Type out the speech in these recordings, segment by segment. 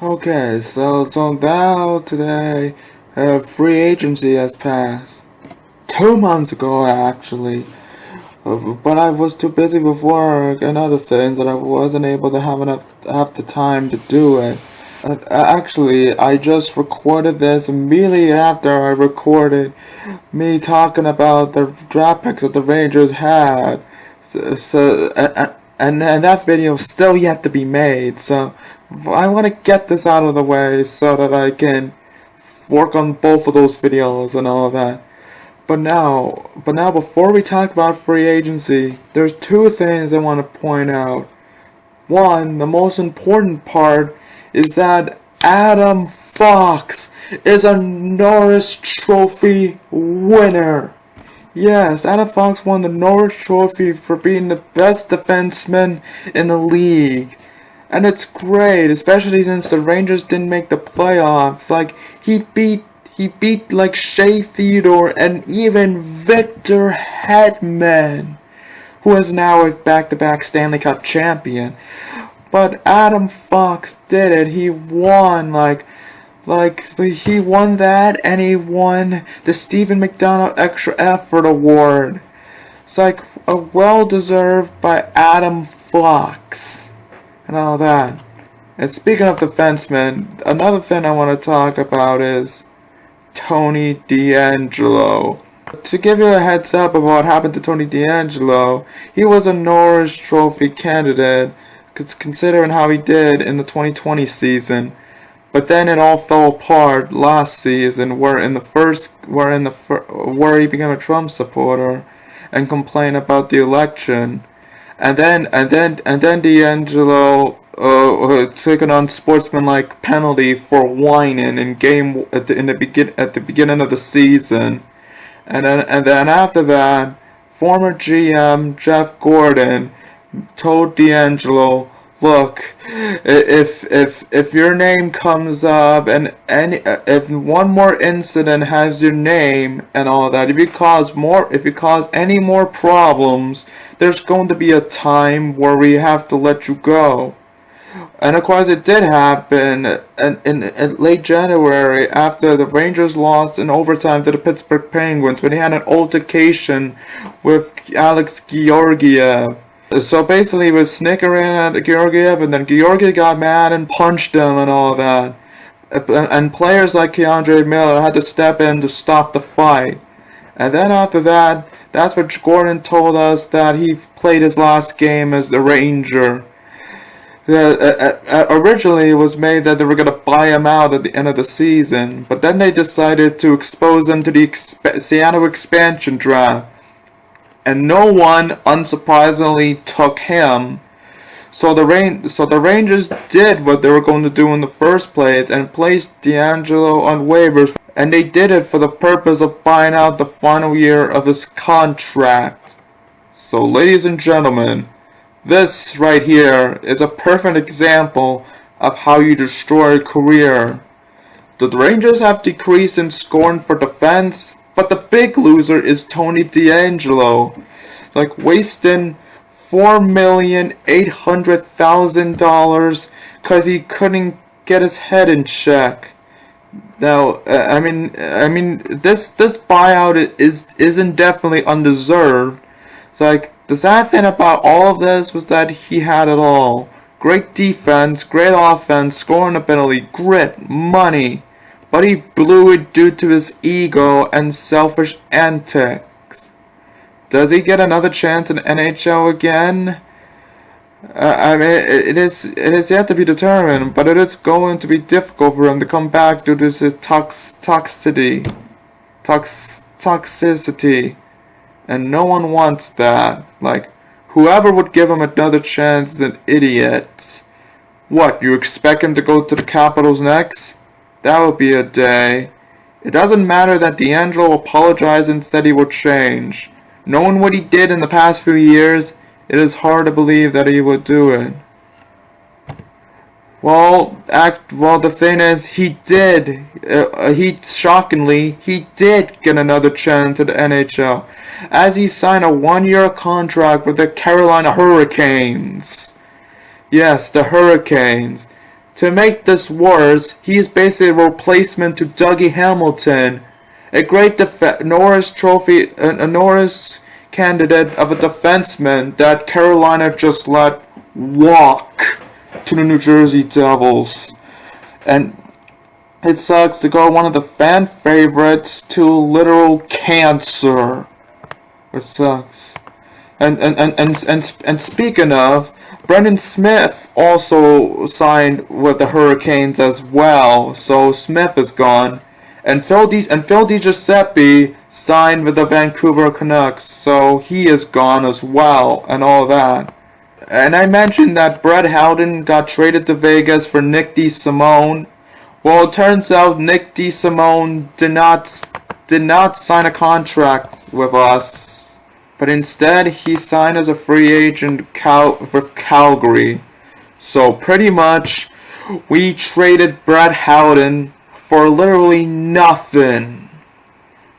Okay, so now today, free agency has passed. 2 months ago, actually. But I was too busy with work and other things that I wasn't able to have the time to do it. Actually, I just recorded this immediately after I recorded me talking about the draft picks that the Rangers had. And that video still yet to be made. So I want to get this out of the way so that I can work on both of those videos and all that. But now, before we talk about free agency, there's two things I want to point out. One, the most important part is that Adam Fox is a Norris Trophy winner. Yes, Adam Fox won the Norris Trophy for being the best defenseman in the league. And it's great, especially since the Rangers didn't make the playoffs. Like, he beat like Shea Theodore and even Victor Hedman, who is now a back-to-back Stanley Cup champion. But Adam Fox did it. He won he won that, and he won the Stephen McDonald Extra Effort Award. It's like a well-deserved by Adam Fox and all that. And speaking of defensemen, another thing I want to talk about is Tony DeAngelo. To give you a heads up about what happened to Tony DeAngelo, he was a Norris Trophy candidate, considering how he did in the 2020 season. But then it all fell apart last season, where he became a Trump supporter and complained about the election, and then DeAngelo took an unsportsmanlike penalty for whining at the beginning of the season, and then after that, former GM Jeff Gordon told DeAngelo, "Look, if your name comes up and if one more incident has your name and all that, if you cause any more problems, there's going to be a time where we have to let you go." And of course it did happen in late January after the Rangers lost in overtime to the Pittsburgh Penguins when he had an altercation with Alex Georgiev. So basically he was snickering at Georgiev, and then Georgiev got mad and punched him and all that. And players like Keandre Miller had to step in to stop the fight. And then after that, that's what Gordon told us, that he played his last game as the Ranger. Originally it was made that they were going to buy him out at the end of the season, but then they decided to expose him to the Seattle expansion draft. And no one, unsurprisingly, took him. So the Rangers did what they were going to do in the first place and placed DeAngelo on waivers. And they did it for the purpose of buying out the final year of his contract. So ladies and gentlemen, this right here is a perfect example of how you destroy a career. The Rangers have decreased in scoring for defense, but the big loser is Tony DeAngelo, like wasting $4,800,000 because he couldn't get his head in check. Now, I mean, this buyout isn't definitely undeserved. It's like, the sad thing about all of this was that he had it all: great defense, great offense, scoring ability, grit, money. But he blew it due to his ego and selfish antics. Does he get another chance in NHL again? It is yet to be determined, but it is going to be difficult for him to come back due to his toxicity. And no one wants that. Like, whoever would give him another chance is an idiot. What, you expect him to go to the Capitals next? That would be a day. It doesn't matter that DeAngelo apologized and said he would change. Knowing what he did in the past few years, it is hard to believe that he would do it. Well, the thing is, he did. Shockingly, he did get another chance at the NHL, as he signed a 1-year contract with the Carolina Hurricanes. Yes, the Hurricanes. to make this worse, he's basically a replacement to Dougie Hamilton, a great Norris trophy, a Norris candidate of a defenseman that Carolina just let walk to the New Jersey Devils. And it sucks to go one of the fan favorites to literal cancer. It sucks. And speaking of, Brendan Smith also signed with the Hurricanes as well, so Smith is gone. And Phil DiGiuseppe signed with the Vancouver Canucks, so he is gone as well, and all that. And I mentioned that Brett Howden got traded to Vegas for Nick DeSimone. Well, it turns out Nick DeSimone did not sign a contract with us, but instead he signed as a free agent with Calgary. So pretty much, we traded Brett Howden for literally nothing.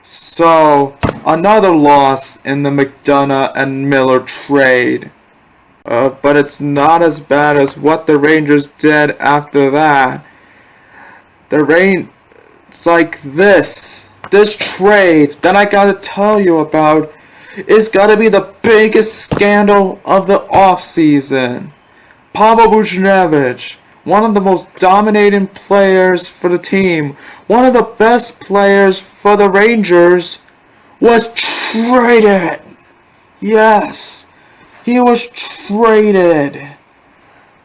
So another loss in the McDonough and Miller trade. But it's not as bad as what the Rangers did after that. It's like this trade that I gotta tell you about is gotta be the biggest scandal of the offseason. Pavel Buchnevich, one of the most dominating players for the team, one of the best players for the Rangers, was traded. Yes, he was traded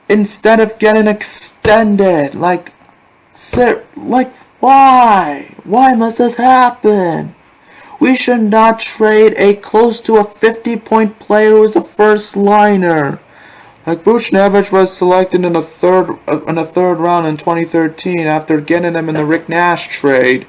instead of getting extended. Why? Why must this happen? We should not trade a close to a 50-point player who is a first liner. Like Buchnevich was selected in the third round in 2013 after getting him in the Rick Nash trade,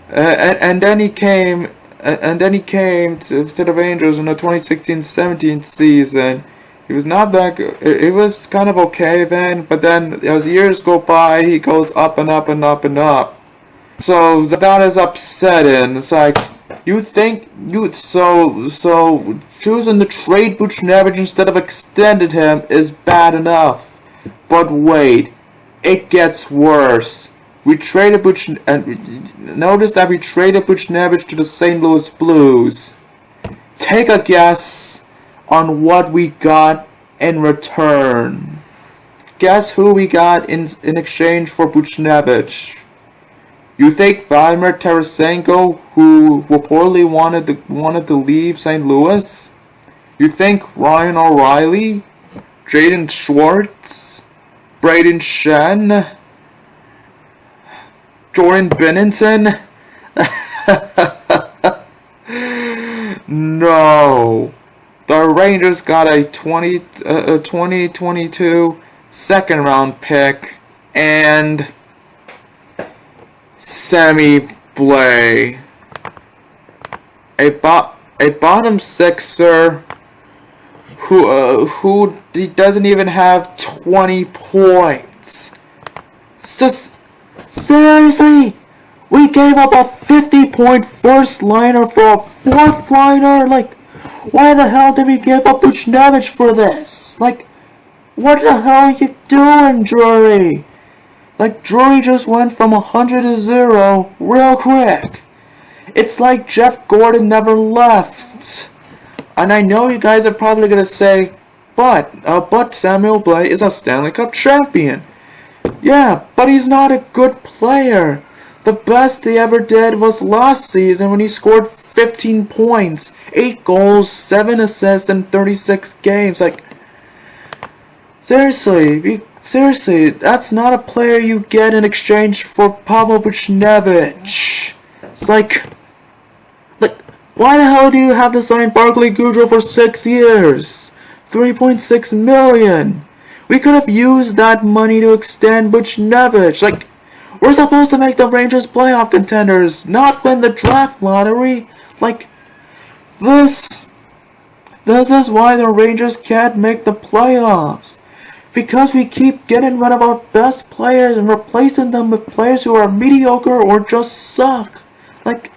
and then he came to the Rangers in the 2016-17 season. He was not that good. It was kind of okay then, but then as years go by, he goes up and up and up and up. So that is upsetting. It's like so choosing to trade Buchnevich instead of extended him is bad enough. But wait, it gets worse. Notice that we traded Buchnevich to the St. Louis Blues. Take a guess on what we got in return. Guess who we got in exchange for Buchnevich? You think Vladimir Tarasenko, who reportedly wanted to leave St. Louis? You think Ryan O'Reilly, Jaden Schwartz, Braden Shen, Jordan Binnington? No. The Rangers got a 2022 second round pick and Sammy Blais, a bottom sixer who he doesn't even have 20 points. It's just seriously, we gave up a 50-point first liner for a fourth liner. Like, why the hell did we give up Buchnevich for this? Like, what the hell are you doing, Drury? Like, Drury just went from 100 to 0 real quick. It's like Jeff Gordon never left. And I know you guys are probably gonna say, but Samuel Blais is a Stanley Cup champion. Yeah, but he's not a good player. The best he ever did was last season when he scored 15 points, 8 goals, 7 assists in 36 games. Like, seriously, that's not a player you get in exchange for Pavel Buchnevich. It's like, why the hell do you have to sign Barclay Goodrow for 6 years? $3.6 million. We could have used that money to extend Buchnevich. Like, we're supposed to make the Rangers playoff contenders, not win the draft lottery. Like, this is why the Rangers can't make the playoffs. Because we keep getting rid of our best players and replacing them with players who are mediocre or just suck. Like,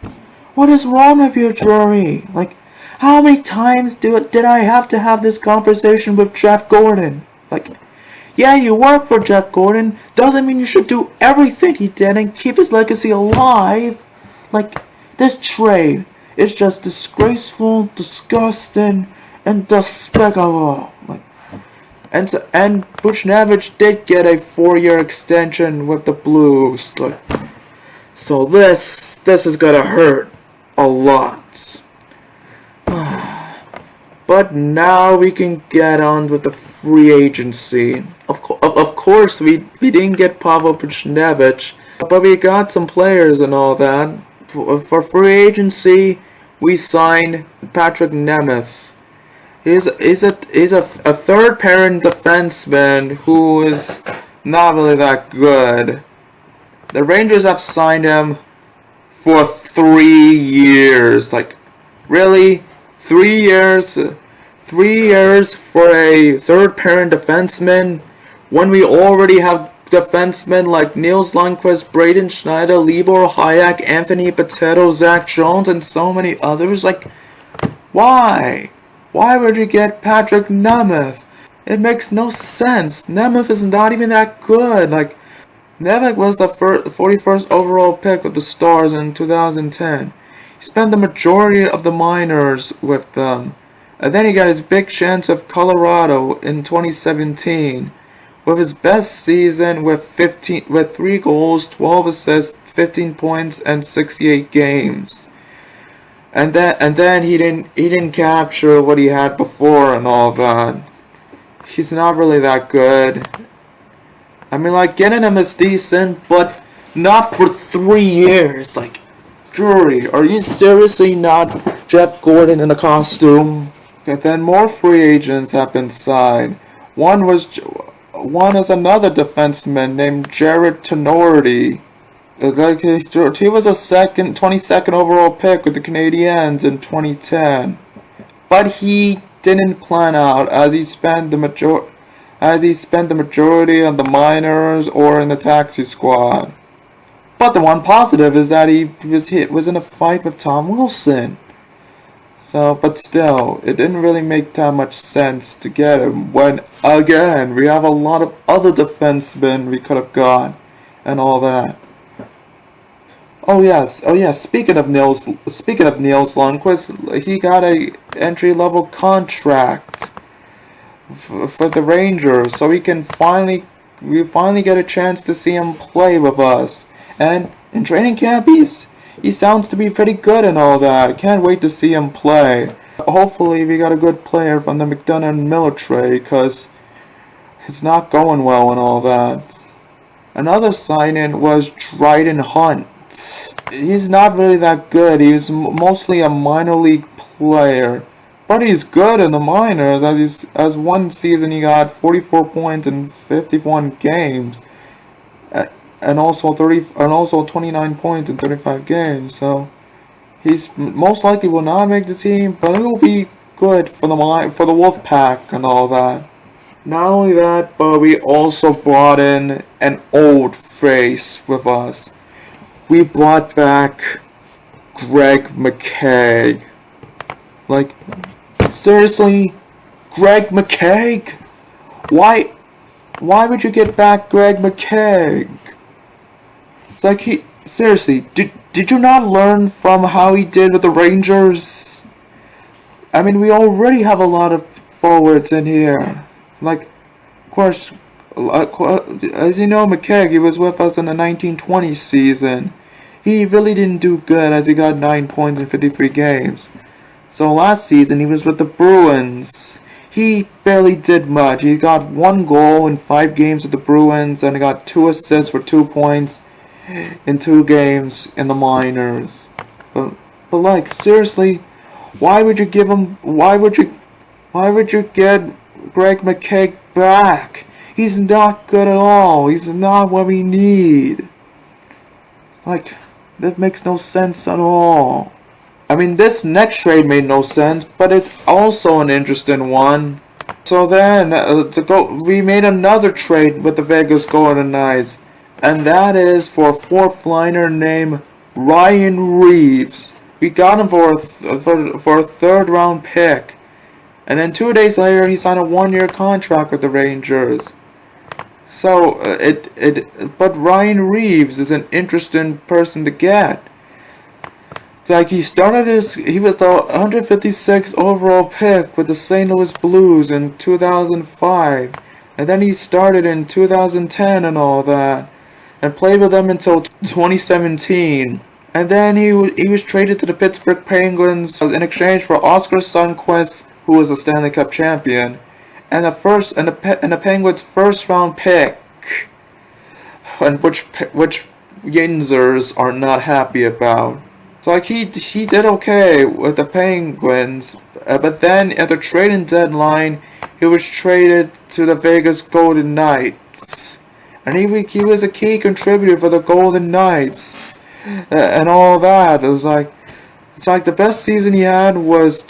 what is wrong with you, Drury? Like, how many times did I have to have this conversation with Jeff Gordon? Like, Yeah, you work for Jeff Gordon. Doesn't mean you should do everything he did and keep his legacy alive. Like, this trade is just disgraceful, disgusting, and despicable. Like, and Buchnevich did get a 4-year extension with the Blues. Like, so this is gonna hurt a lot. But now we can get on with the free agency. Of course, we didn't get Pavel Buchnevich, but we got some players and all that. For free agency, we signed Patrick Nemeth. He's a third pairing defenseman who is not really that good. The Rangers have signed him for 3 years. Like, really? 3 years? 3 years for a third pairing defenseman when we already have defensemen like Nils Lundqvist, Braden Schneider, Libor Hayek, Anthony Potato, Zach Jones, and so many others? Like, why? Why would you get Patrick Nemeth? It makes no sense. Nemeth is not even that good. Like, Nemeth was the 41st overall pick with the Stars in 2010. He spent the majority of the minors with them. And then he got his big chance with Colorado in 2017. With his best season with 3 goals, 12 assists, 15 points, and 68 games. And then he didn't capture what he had before and all that. He's not really that good. I mean, like, getting him is decent, but not for 3 years. Like, Drury, are you seriously not Jeff Gordon in a costume? And then more free agents have been signed. One is another defenseman named Jared Tenorti. He was a 22nd overall pick with the Canadiens in 2010, but he didn't plan out as he spent the majority on the minors or in the taxi squad. But the one positive is that he was in a fight with Tom Wilson. So, but still, it didn't really make that much sense to get him when, again, we have a lot of other defensemen we could have got and all that. Oh yes. Speaking of Nils Lundqvist, he got a entry-level contract for the Rangers, so we finally get a chance to see him play with us. And in training camp, he sounds to be pretty good and all that. Can't wait to see him play. Hopefully, we got a good player from the McDonough and Miller trade, because it's not going well and all that. Another sign-in was Dryden Hunt. He's not really that good. He's mostly a minor league player, but he's good in the minors. As one season he got 44 points in 51 games, and also 29 points in 35 games. So he's most likely will not make the team, but he'll be good for the Wolfpack and all that. Not only that, but we also brought in an old face with us. We brought back Greg McKeown. Like, seriously, Greg McKeown? Why would you get back Greg McKeown? It's like, seriously, did you not learn from how he did with the Rangers? I mean, we already have a lot of forwards in here. Like, of course, as you know, McKeown, he was with us in the 1920 season. He really didn't do good as he got 9 points in 53 games. So last season he was with the Bruins. He barely did much. He got 1 goal in 5 games with the Bruins, and he got 2 assists for 2 points in 2 games in the minors. But like, seriously, why would you get Greg McKeown back? He's not good at all. He's not what we need. Like, that makes no sense at all. I mean, this next trade made no sense, but it's also an interesting one. So then, we made another trade with the Vegas Golden Knights, and that is for a 4th liner named Ryan Reeves. We got him for a 3rd round pick. And then 2 days later, he signed a 1-year contract with the Rangers. So but Ryan Reeves is an interesting person to get. It's like he was the 156th overall pick with the St. Louis Blues in 2005, and then he started in 2010 and all that, and played with them until 2017. And then he was traded to the Pittsburgh Penguins in exchange for Oskar Sundqvist, who was a Stanley Cup champion, and the Penguins' first round pick, and which Yinzers are not happy about. So like he did okay with the Penguins, but then at the trading deadline, he was traded to the Vegas Golden Knights, and he was a key contributor for the Golden Knights, and all that. It's like the best season he had was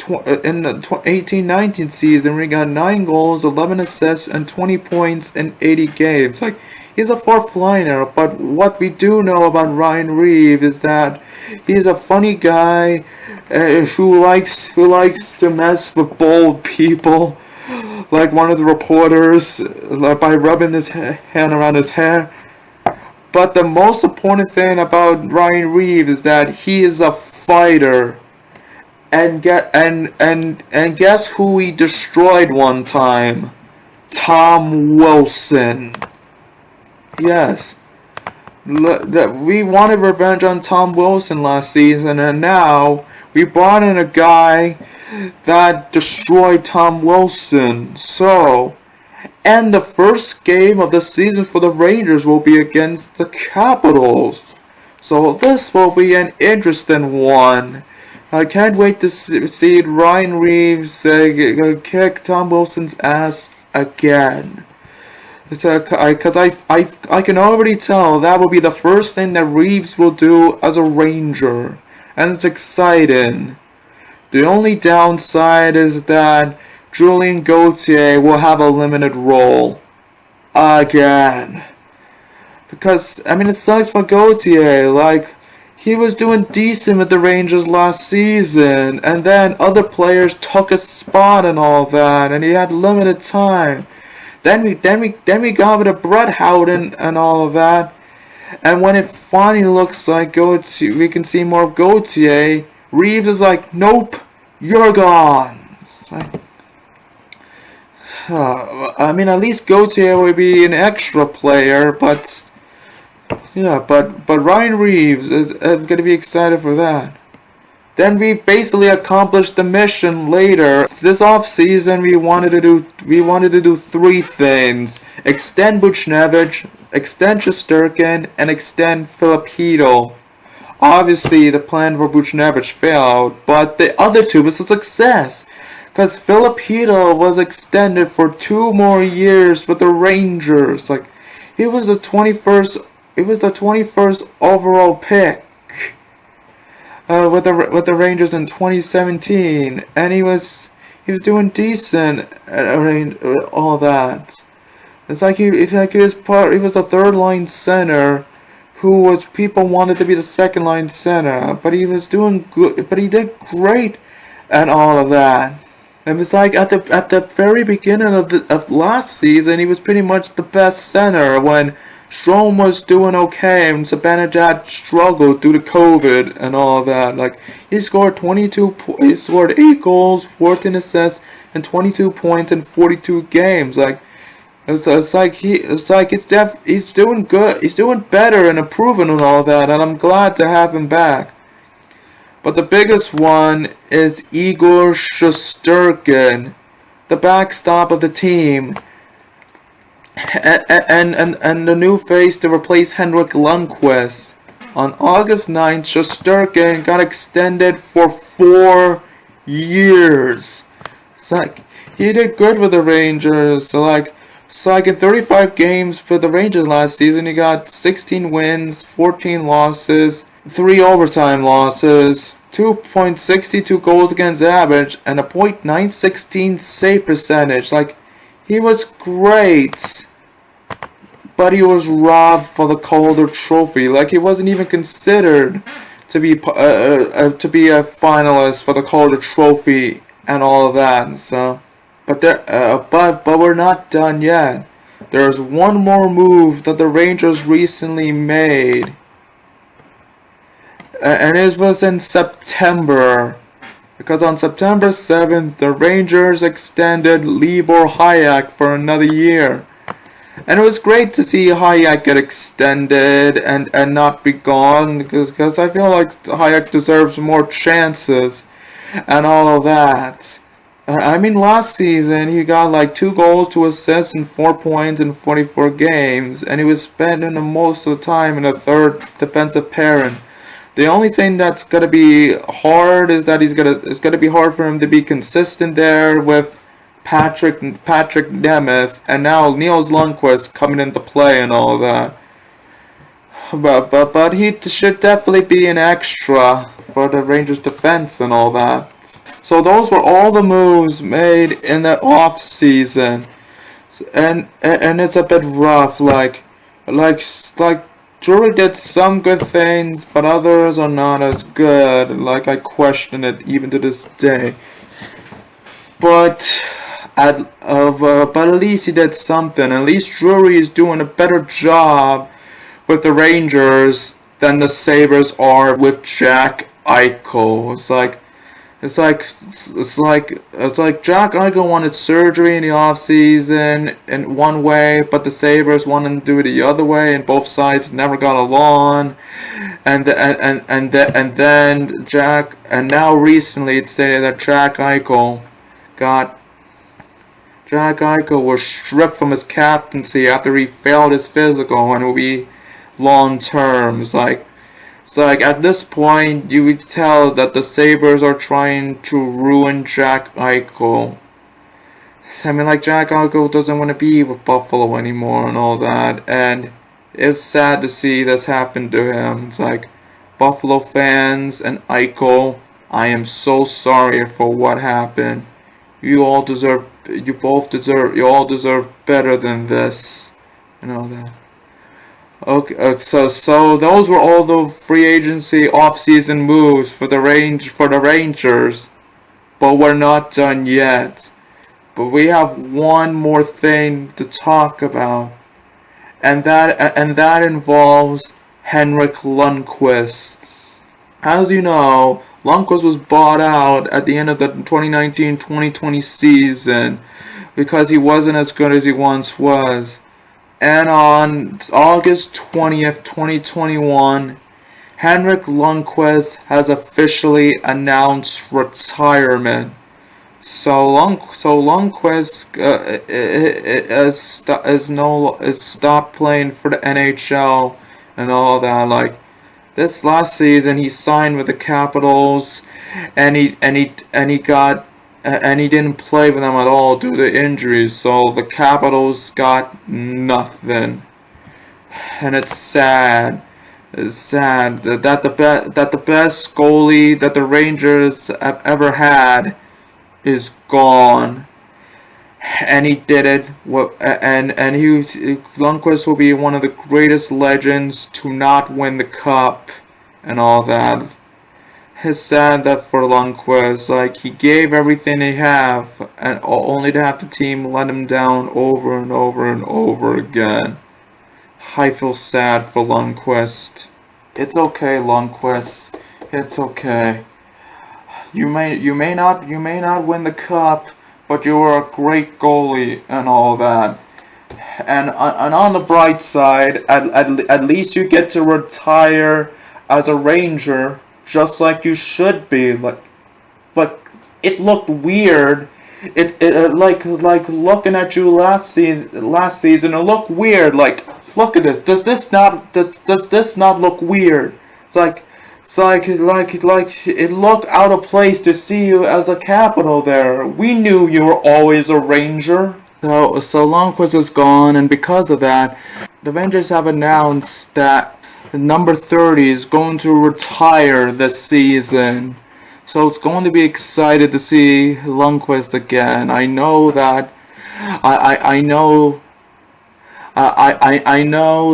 in the 18-19 season, where he got 9 goals, 11 assists, and 20 points in 80 games. Like, he's a fourth liner, but what we do know about Ryan Reeves is that he's a funny guy who likes to mess with bold people, like one of the reporters, by rubbing his hand around his hair. But the most important thing about Ryan Reeves is that he is a fighter. And guess who he destroyed one time? Tom Wilson. Yes. We wanted revenge on Tom Wilson last season, and now we brought in a guy that destroyed Tom Wilson. So, and the first game of the season for the Rangers will be against the Capitals. So this will be an interesting one. I can't wait to see Ryan Reeves kick Tom Wilson's ass again. Because I can already tell that will be the first thing that Reeves will do as a Ranger. And it's exciting. The only downside is that Julien Gauthier will have a limited role. Again. Because, I mean, it sucks for Gauthier. Like, he was doing decent with the Rangers last season, and then other players took his spot and all that, and he had limited time. Then we got with a Brett Howden and all of that, and when it finally looks like Gauthier, we can see more of Gauthier, Reeves is like, nope, you're gone. It's like, I mean, at least Gauthier will be an extra player, but yeah, but Ryan Reeves is going to be excited for that. Then we basically accomplished the mission later. This offseason we wanted to do 3 things: extend Buchnevich, extend Shesterkin, and extend Filipino. Obviously the plan for Buchnevich failed, but the other 2 was a success. Because Filipino was extended for 2 more years with the Rangers. Like, he was the 21st overall pick with the Rangers in 2017, and he was doing decent at all that. He was the 3rd line center who people wanted to be the 2nd line center, but he was doing good, but he did great and all of that. It was like at the very beginning of last season, he was pretty much the best center when Strome was doing okay and Zibanejad struggled due to COVID and all of that. Like, he scored 8 goals, 14 assists, and 22 points in 42 games. Like, he's doing good. He's doing better and improving and all that, and I'm glad to have him back. But the biggest one is Igor Shesterkin, the backstop of the team, and the new face to replace HenrikLundqvist. On August 9th, Shesterkin got extended for 4 years. It's like, he did good with the Rangers. So in 35 games for the Rangers last season, he got 16 wins, 14 losses, 3 overtime losses, 2.62 goals against average, and a .916 save percentage. Like, he was great, but he was robbed for the Calder Trophy. Like, he wasn't even considered to be a finalist for the Calder Trophy and all of that. So, but we're not done yet. there's one more move that the Rangers recently made. And it was in September. Because on September 7th, the Rangers extended Libor Hajek for another year. And it was great to see Hajek get extended and not be gone. Because I feel like Hajek deserves more chances and all of that. I mean, last season, he got like 2 goals, 2 assists, and 4 points in 44 games. And he was spending most of the time in the third defensive pairing. The only thing that's gonna be hard is that it's gonna be hard for him to be consistent there with Patrick Nemeth and now Niels Lundqvist coming into play and all that. But he should definitely be an extra for the Rangers defense and all that. So those were all the moves made in the off season, and it's a bit rough. Like Drury did some good things, but others are not as good. Like, I question it even to this day. But at least he did something. At least Drury is doing a better job with the Rangers than the Sabres are with Jack Eichel. It's like Jack Eichel wanted surgery in the offseason in one way, but the Sabres wanted to do it the other way, and both sides never got along. And now recently it's stated that Jack Eichel was stripped from his captaincy after he failed his physical and will be long term. It's like at this point, you would tell that the Sabres are trying to ruin Jack Eichel. I mean, like, Jack Eichel doesn't want to be with Buffalo anymore and all that. And it's sad to see this happen to him. It's like, Buffalo fans and Eichel, I am so sorry for what happened. You all deserve better than this. And all that. Okay, so those were all the free agency off-season moves for the Rangers, but we're not done yet. But we have one more thing to talk about, and that involves HenrikLundqvist. As you know, Lundqvist was bought out at the end of the 2019-2020 season because he wasn't as good as he once was. And on August 20th, 2021, HenrikLundqvist has officially announced retirement. So Lundqvist is stopped playing for the NHL and all that. Like, this last season, he signed with the Capitals, and he didn't play with them at all due to injuries, so the Capitals got nothing. And it's sad. It's sad that the best goalie that the Rangers have ever had is gone. And he did it. Lundqvist will be one of the greatest legends to not win the cup and all that. It's sad that for Lundqvist, like, he gave everything he have, and only to have the team let him down over and over and over again. I feel sad for Lundqvist. It's okay, Lundqvist. It's okay. You may not win the cup, but you are a great goalie and all that. And on the bright side, at least you get to retire as a Ranger. Just like you should be. Like it looked weird. It like looking at you last season. It looked weird. Like, look at this. Does this not look weird? It's like it looked out of place to see you as a Capital there. We knew you were always a Ranger. So Lundqvist is gone, and because of that, the Rangers have announced that number 30 is going to retire this season. So it's going to be excited to see Lundqvist again. I know that I know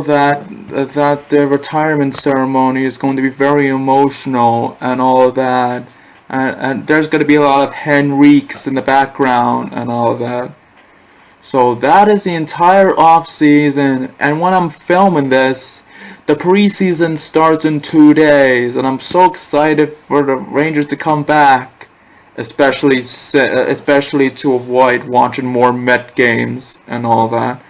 that the retirement ceremony is going to be very emotional and all of that. And there's going to be a lot of Henriks in the background and all of that. So that is the entire offseason, and when I'm filming this, the preseason starts in 2 days, and I'm so excited for the Rangers to come back, especially to avoid watching more Met games and all that.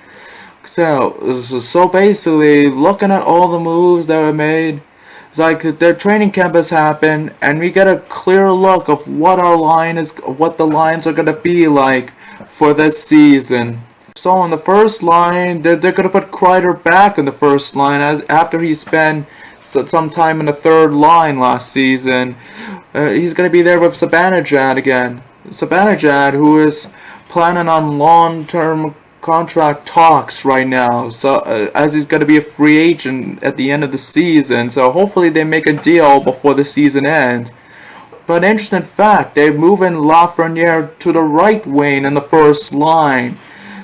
So basically, looking at all the moves that were made, it's like their training camp has happened, and we get a clear look of what the lines are gonna be like for this season. So on the first line, they're gonna put Kreider back in the first line after he spent some time in the third line last season. He's gonna be there with Zibanejad again. Zibanejad, who is planning on long-term contract talks right now, so as he's going to be a free agent at the end of the season, so hopefully they make a deal before the season ends. But an interesting fact, they're moving Lafreniere to the right wing in the first line.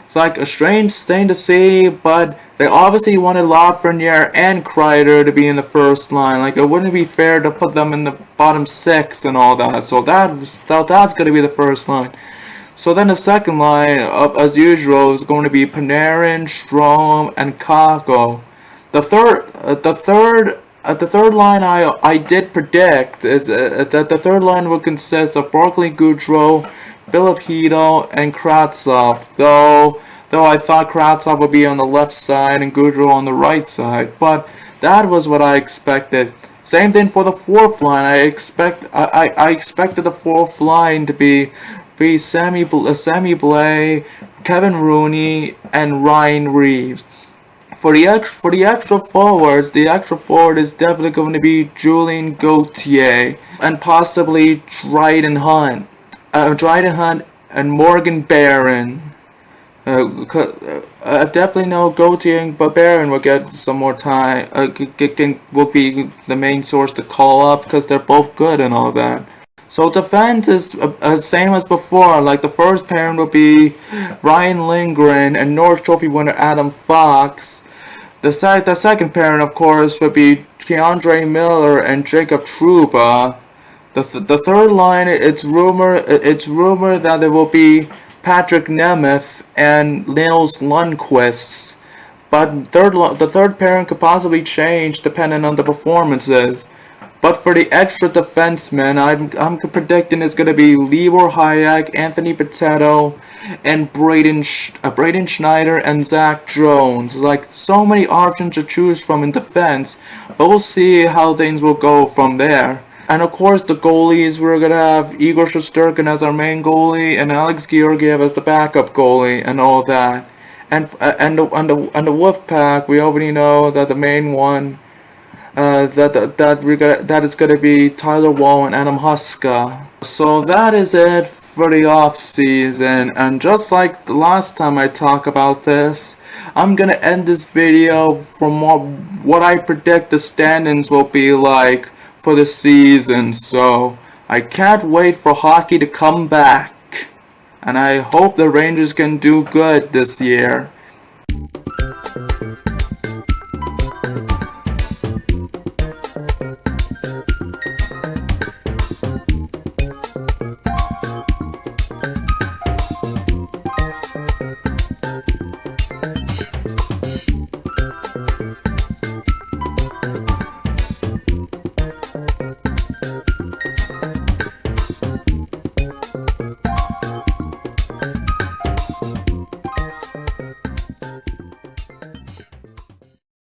It's like a strange thing to see, but they obviously wanted Lafreniere and Kreider to be in the first line. Like, it wouldn't be fair to put them in the bottom six and all that, so that's going to be the first line. So then the second line, as usual, is going to be Panarin, Strome, and Kakko. The third line I did predict is that the third line would consist of Barclay Goodrow, Philip Hedl, and Kravtsov. Though I thought Kravtsov would be on the left side and Goodrow on the right side, but that was what I expected. Same thing for the fourth line. I expected the fourth line to be Sammy Blais, Kevin Rooney, and Ryan Reeves. For the extra forwards, the extra forward is definitely going to be Julien Gauthier and possibly Dryden Hunt and Morgan Barron. I definitely know Gauthier and Barron will get some more time. Will be the main source to call up because they're both good and all that. So defense is same as before. Like the first pairing will be Ryan Lindgren and Norris Trophy winner Adam Fox. The second pairing, of course, would be Keandre Miller and Jacob Trouba. The third line, it's rumored that there will be Patrick Nemeth and Nils Lundqvist. But the third pairing could possibly change depending on the performances. But for the extra defensemen, I'm predicting it's going to be Libor Hayek, Anthony Potato, and Braden Schneider and Zach Jones. Like, so many options to choose from in defense, but we'll see how things will go from there. And of course, the goalies, we're going to have Igor Shesterkin as our main goalie and Alex Georgiev as the backup goalie and all that. And the Wolfpack, we already know that the main one that is going to be Tyler Wall and Adam Huska. So that is it for the off season, and just like the last time I talked about this, I'm going to end this video from what I predict the standings will be like for the season. So I can't wait for hockey to come back, and I hope the Rangers can do good this year.